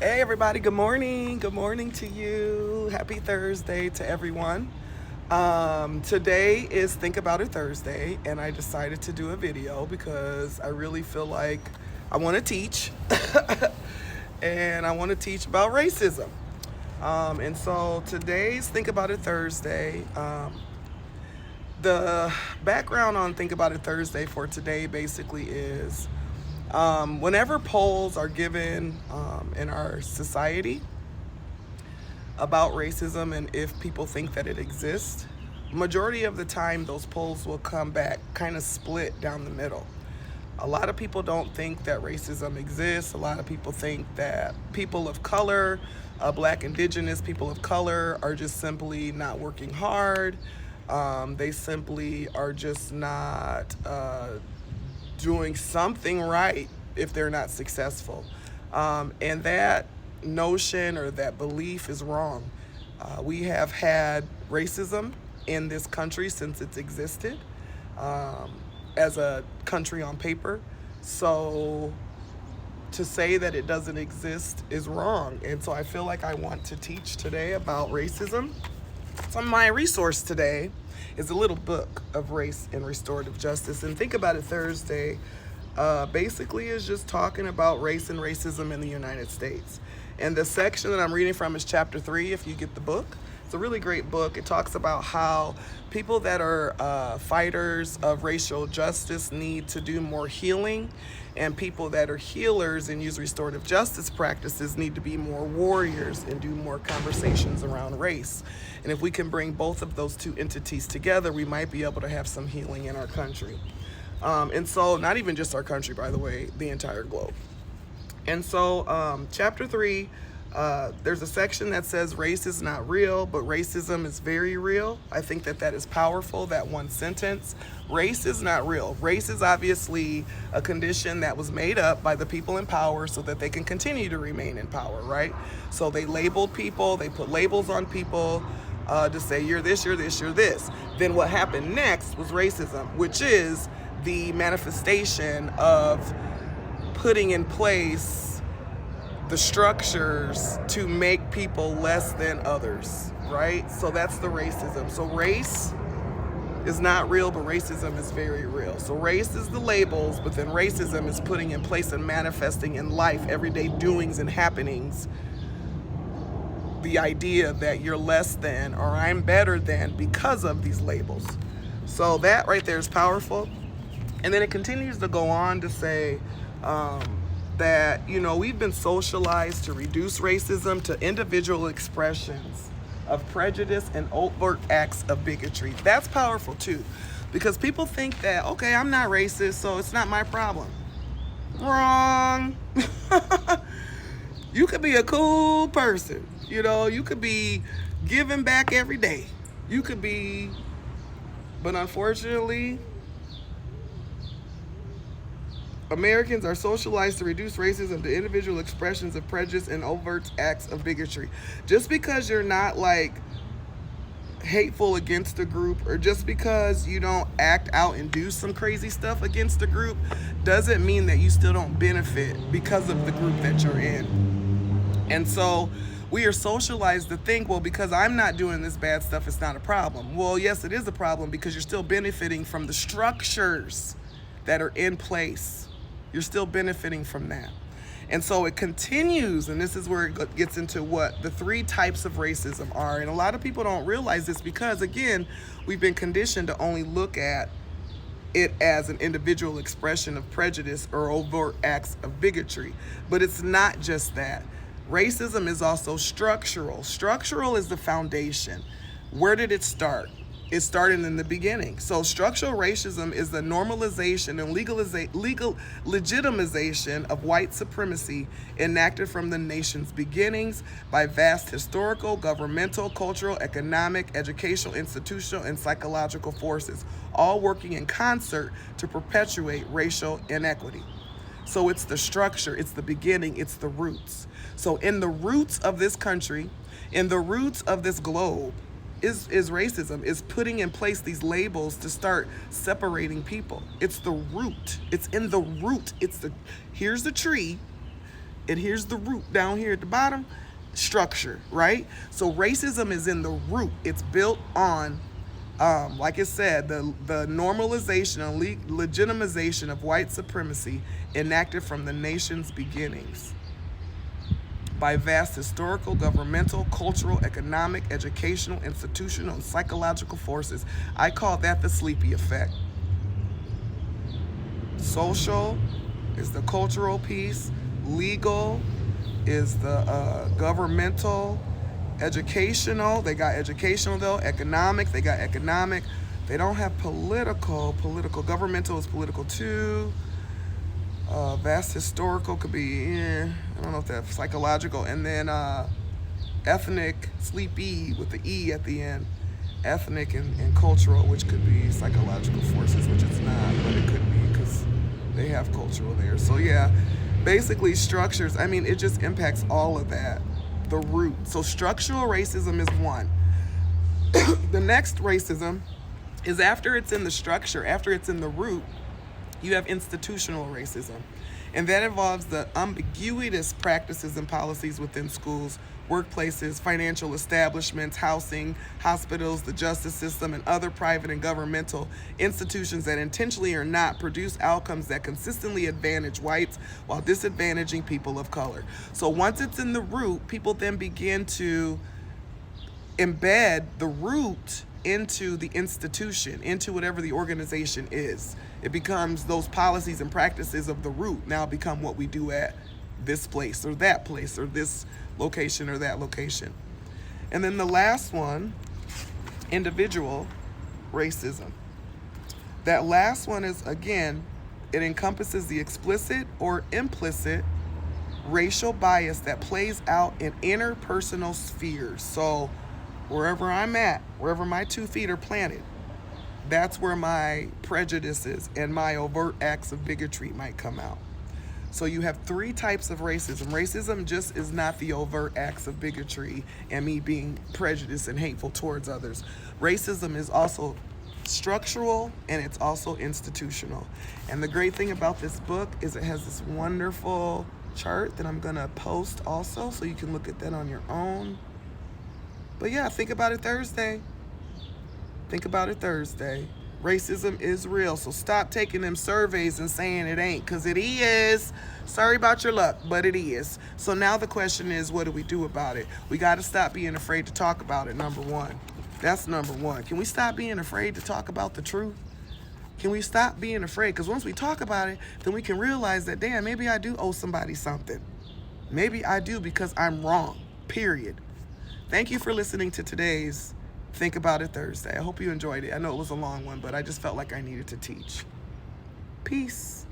Hey everybody, good morning. Good morning to you. Happy Thursday to everyone. Today is Think About It Thursday, and I decided to do a video because I really feel like I want to teach, and I want to teach about racism. And so today's Think About It Thursday. The background on Think About It Thursday for today basically is whenever polls are given in our society about racism and if people think that it exists, majority of the time those polls will come back kind of split down the middle. A lot of people don't think that racism exists. A lot of people think that people of color, black, indigenous people of color, are just simply not working hard. They simply are just not doing something right if they're not successful. And that notion or that belief is wrong. We have had racism in this country since it's existed as a country on paper. So to say that it doesn't exist is wrong. And so I feel like I want to teach today about racism. So my resource today is a little book of race and restorative justice. And Think About It Thursday basically is just talking about race and racism in the United States. And the section that I'm reading from is chapter 3, if you get the book. It's a really great book. It talks about how people that are fighters of racial justice need to do more healing, and people that are healers and use restorative justice practices need to be more warriors and do more conversations around race. And if we can bring both of those two entities together, we might be able to have some healing in our country. And so, not even just our country, by the way, the entire globe. And so, chapter 3, there's a section that says race is not real, but racism is very real. I think that that is powerful, that one sentence. Race is not real. Race is obviously a condition that was made up by the people in power so that they can continue to remain in power, right? So they labeled people, they put labels on people to say, you're this, you're this, you're this. Then what happened next was racism, which is the manifestation of putting in place the structures to make people less than others, right? So that's the racism. So race is not real, but racism is very real. So race is the labels, but then racism is putting in place and manifesting in life, everyday doings and happenings, the idea that you're less than or I'm better than because of these labels. So that right there is powerful. And then it continues to go on to say that, you know, we've been socialized to reduce racism to individual expressions of prejudice and overt acts of bigotry. That's powerful too, because people think that, okay, I'm not racist, so it's not my problem. Wrong. You could be a cool person, you know, you could be giving back every day. You could be, but unfortunately, Americans are socialized to reduce racism to individual expressions of prejudice and overt acts of bigotry. Just because you're not like hateful against a group, or just because you don't act out and do some crazy stuff against a group, doesn't mean that you still don't benefit because of the group that you're in. And so we are socialized to think, well, because I'm not doing this bad stuff, it's not a problem. Well, yes, it is a problem because you're still benefiting from the structures that are in place. You're still benefiting from that. And so it continues, and this is where it gets into what the 3 types of racism are. And a lot of people don't realize this because, again, we've been conditioned to only look at it as an individual expression of prejudice or overt acts of bigotry. But it's not just that. Racism is also structural. Structural is the foundation. Where did it start? It started in the beginning. So structural racism is the normalization and legal legitimization of white supremacy enacted from the nation's beginnings by vast historical, governmental, cultural, economic, educational, institutional, and psychological forces, all working in concert to perpetuate racial inequity. So it's the structure, it's the beginning, it's the roots. So in the roots of this country, in the roots of this globe, is racism, is putting in place these labels to start separating people. It's the root. It's in the root. Here's the tree. And here's the root down here at the bottom, structure, right? So racism is in the root. It's built on, like it said, the normalization and legitimization of white supremacy enacted from the nation's beginnings by vast historical, governmental, cultural, economic, educational, institutional, and psychological forces. I call that the sleepy effect. Social is the cultural piece. Legal is the governmental. Educational, they got educational though. Economic, they got economic. They don't have political. Governmental is political too. Vast historical could be, I don't know if that's psychological. And then ethnic, sleepy with the E at the end. Ethnic and cultural, which could be psychological forces, which it's not, but it could be because they have cultural there. So yeah, basically structures, I mean, it just impacts all of that. The root. So structural racism is one. The next racism is after it's in the structure, after it's in the root, you have institutional racism. And that involves the ambiguous practices and policies within schools, workplaces, financial establishments, housing, hospitals, the justice system, and other private and governmental institutions that intentionally or not produce outcomes that consistently advantage whites while disadvantaging people of color. So once it's in the root, people then begin to embed the root into the institution, into whatever the organization is. It becomes those policies and practices of the root now become what we do at this place or this location or that location. And then the last one, individual racism. That last one is, again, it encompasses the explicit or implicit racial bias that plays out in interpersonal spheres. So wherever I'm at, wherever my 2 feet are planted, that's where my prejudices and my overt acts of bigotry might come out. So you have 3 types of racism. Racism just is not the overt acts of bigotry and me being prejudiced and hateful towards others. Racism is also structural and it's also institutional. And the great thing about this book is it has this wonderful chart that I'm gonna post also, so you can look at that on your own. But yeah, think about it Thursday. Think about it Thursday. Racism is real, so stop taking them surveys and saying it ain't, because it is. Sorry about your luck, but it is. So now the question is, what do we do about it? We got to stop being afraid to talk about it, number one. That's number one. Can we stop being afraid to talk about the truth? Can we stop being afraid? Because once we talk about it, then we can realize that, damn, maybe I do owe somebody something. Maybe I do because I'm wrong, period. Thank you for listening to today's Think About It Thursday. I hope you enjoyed it. I know it was a long one, but I just felt like I needed to teach. Peace.